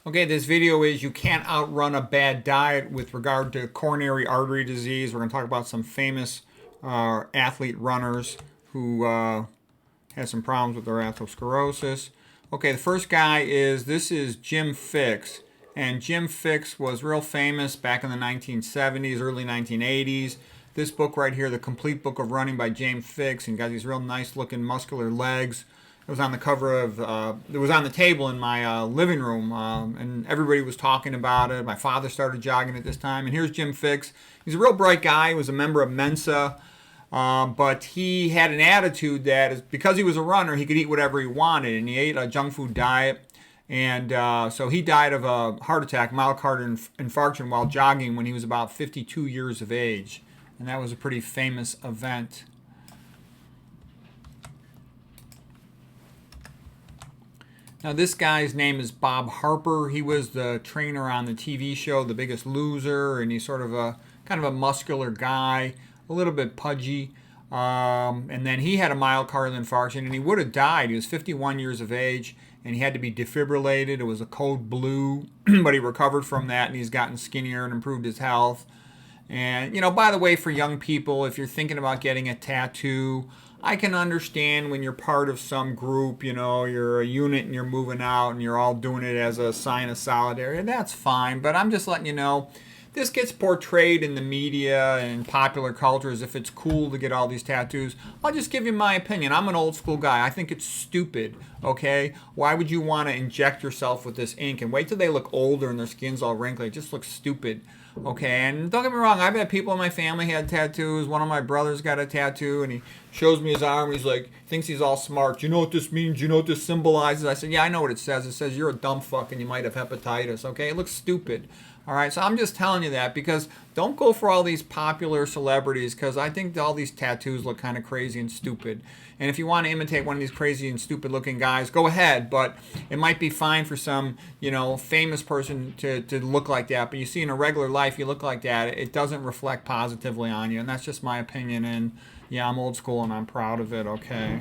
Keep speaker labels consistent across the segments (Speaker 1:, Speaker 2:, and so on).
Speaker 1: Okay, this video is you can't outrun a bad diet with regard to coronary artery disease. We're going to talk about some famous athlete runners who had some problems with their atherosclerosis. Okay, the first guy this is Jim Fixx. And Jim Fixx was real famous back in the 1970s, early 1980s. This book right here, The Complete Book of Running by James Fixx, and got these real nice looking muscular legs. It was on the cover of, it was on the table in my living room, and everybody was talking about it. My father started jogging at this time, and here's Jim Fixx. He's a real bright guy. He was a member of Mensa, but he had an attitude that because he was a runner, he could eat whatever he wanted, and he ate a junk food diet. And so he died of a heart attack, myocardial infarction, while jogging when he was about 52 years of age. And that was a pretty famous event. Now this guy's name is Bob Harper. He was the trainer on the TV show The Biggest Loser, and he's sort of a kind of a muscular guy, a little bit pudgy. And then he had a myocardial infarction, and he would have died. He was 51 years of age, and he had to be defibrillated. It was a code blue, but he recovered from that, and he's gotten skinnier and improved his health. And, by the way, for young people, if you're thinking about getting a tattoo, I can understand when you're part of some group, you're a unit and you're moving out and you're all doing it as a sign of solidarity. That's fine, but I'm just letting you know, this gets portrayed in the media and popular culture as if it's cool to get all these tattoos. I'll just give you my opinion. I'm an old school guy. I think it's stupid, okay? Why would you want to inject yourself with this ink and wait till they look older and their skin's all wrinkly? It just looks stupid. Okay, and don't get me wrong, I've had people in my family had tattoos. One of my brothers got a tattoo, and he shows me his arm. He's like, thinks he's all smart. Do you know what this means? Do you know what this symbolizes? I said, yeah, I know what it says. It says you're a dumb fuck and you might have hepatitis. Okay, it looks stupid. All right, so I'm just telling you that because don't go for all these popular celebrities because I think all these tattoos look kind of crazy and stupid. And if you want to imitate one of these crazy and stupid looking guys, go ahead. But it might be fine for some, famous person to look like that. But you see in a regular life, you look like that, it doesn't reflect positively on you. And that's just my opinion. And yeah, I'm old school and I'm proud of it, okay?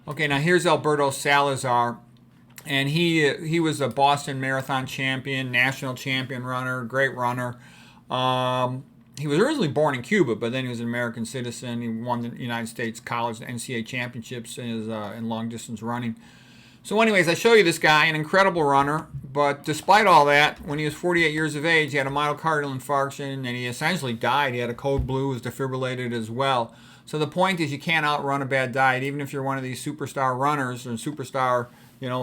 Speaker 1: Okay, now here's Alberto Salazar. And he was a Boston Marathon champion, national champion runner, great runner. He was originally born in Cuba, but then he was an American citizen. He won the United States College NCAA championships in long distance running. So anyways, I show you this guy, an incredible runner. But despite all that, when he was 48 years of age, he had a myocardial infarction, and he essentially died. He had a code blue, was defibrillated as well. So the point is you can't outrun a bad diet, even if you're one of these superstar runners or superstar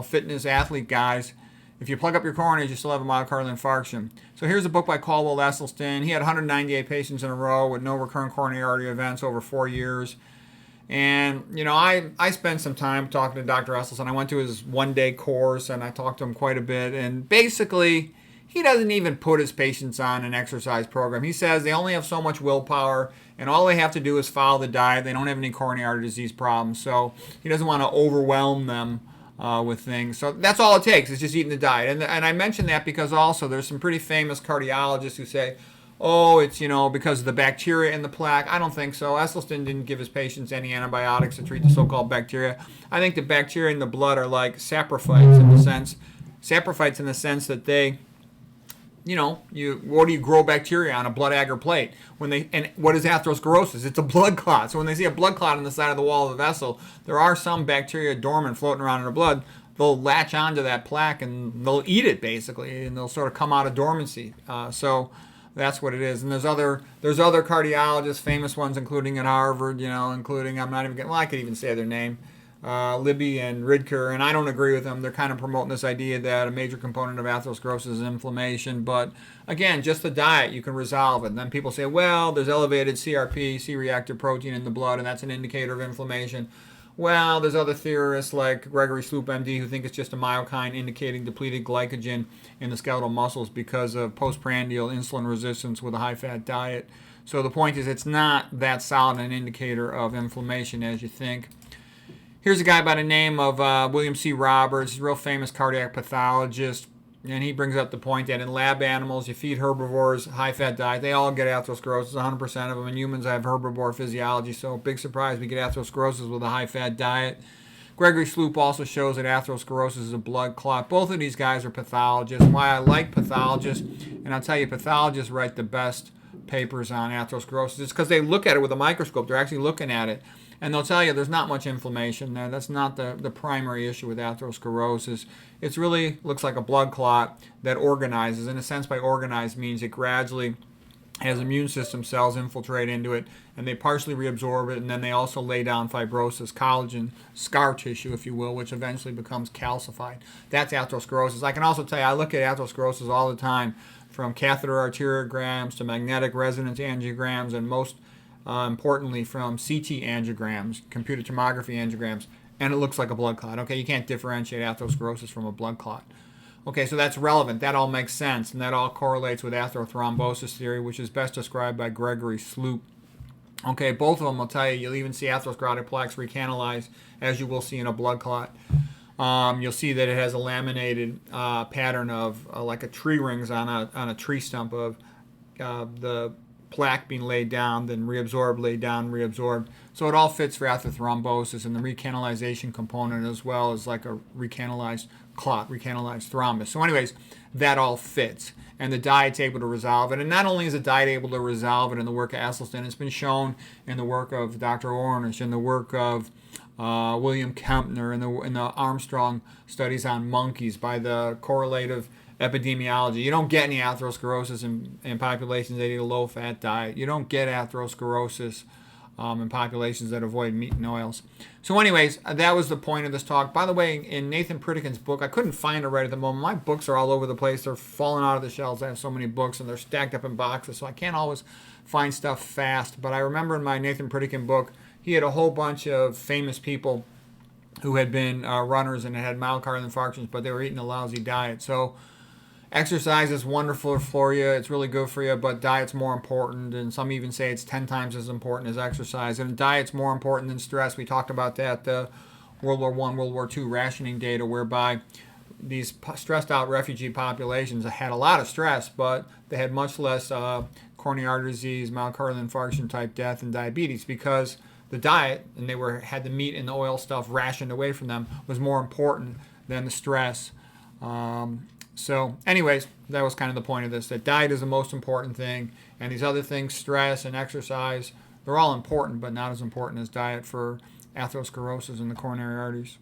Speaker 1: fitness athlete guys. If you plug up your coronaries, you still have a myocardial infarction. So here's a book by Caldwell Esselstyn. He had 198 patients in a row with no recurrent coronary artery events over 4 years. And, I spent some time talking to Dr. Esselstyn. I went to his one-day course, and I talked to him quite a bit. And basically, he doesn't even put his patients on an exercise program. He says they only have so much willpower, and all they have to do is follow the diet. They don't have any coronary artery disease problems. So he doesn't want to overwhelm them with things. So that's all it takes is just eating the diet. And I mention that because also there's some pretty famous cardiologists who say, oh, it's, because of the bacteria in the plaque. I don't think so. Esselstyn didn't give his patients any antibiotics to treat the so-called bacteria. I think the bacteria in the blood are like saprophytes in the sense that they, what do you grow bacteria on? A blood agar plate. And what is atherosclerosis? It's a blood clot. So when they see a blood clot on the side of the wall of the vessel, there are some bacteria dormant floating around in the blood. They'll latch onto that plaque and they'll eat it basically, and they'll sort of come out of dormancy. So that's what it is. And there's other cardiologists, famous ones, including at Harvard. Including I could even say their name. Libby and Ridker, and I don't agree with them. They're kind of promoting this idea that a major component of atherosclerosis is inflammation. But again, just the diet, you can resolve it. And then people say, well, there's elevated CRP, C-reactive protein in the blood, and that's an indicator of inflammation. Well, there's other theorists like Gregory Sloop, MD, who think it's just a myokine indicating depleted glycogen in the skeletal muscles because of postprandial insulin resistance with a high-fat diet. So the point is it's not that solid an indicator of inflammation as you think. Here's a guy by the name of William C. Roberts. He's a real famous cardiac pathologist. And he brings up the point that in lab animals, you feed herbivores high-fat diet. They all get atherosclerosis, 100% of them. In humans, have herbivore physiology. So big surprise, we get atherosclerosis with a high-fat diet. Gregory Sloop also shows that atherosclerosis is a blood clot. Both of these guys are pathologists. Why I like pathologists, and I'll tell you, pathologists write the best papers on atherosclerosis. It's because they look at it with a microscope. They're actually looking at it. And they'll tell you there's not much inflammation there. That's not the primary issue with atherosclerosis. It really looks like a blood clot that organizes. In a sense, by organize means it gradually has immune system cells infiltrate into it, and they partially reabsorb it, and then they also lay down fibrosis, collagen, scar tissue, if you will, which eventually becomes calcified. That's atherosclerosis. I can also tell you, I look at atherosclerosis all the time, from catheter arteriograms to magnetic resonance angiograms, and most importantly from CT angiograms, computer tomography angiograms, and it looks like a blood clot. Okay, you can't differentiate atherosclerosis from a blood clot. Okay, so that's relevant. That all makes sense, and that all correlates with atherothrombosis theory, which is best described by Gregory Sloop. Okay, both of them will tell you, you'll even see atherosclerotic plaques recanalize, as you will see in a blood clot. You'll see that it has a laminated pattern of like a tree rings on a tree stump of the plaque being laid down, then reabsorbed, laid down, reabsorbed. So it all fits for atherothrombosis, and the recanalization component as well is like a recanalized clot, recanalized thrombus. So anyways, that all fits, and the diet's able to resolve it. And not only is the diet able to resolve it in the work of Eston, it's been shown in the work of Dr. Ornish, in the work of William Kempner, in the Armstrong studies on monkeys by the correlative epidemiology. You don't get any atherosclerosis in populations that eat a low-fat diet. You don't get atherosclerosis in populations that avoid meat and oils. So anyways, that was the point of this talk. By the way, in Nathan Pritikin's book, I couldn't find it right at the moment. My books are all over the place. They're falling out of the shelves. I have so many books, and they're stacked up in boxes, so I can't always find stuff fast. But I remember in my Nathan Pritikin book, he had a whole bunch of famous people who had been runners and had myocardial infarctions, but they were eating a lousy diet. So exercise is wonderful for you. It's really good for you, but diet's more important, and some even say it's 10 times as important as exercise. And diet's more important than stress. We talked about that, the World War I, World War II rationing data, whereby these stressed out refugee populations had a lot of stress, but they had much less coronary artery disease, myocardial infarction type death, and diabetes, because the diet, and they had the meat and the oil stuff rationed away from them, was more important than the stress. So anyways, that was kind of the point of this, that diet is the most important thing, and these other things, stress and exercise, they're all important, but not as important as diet for atherosclerosis in the coronary arteries.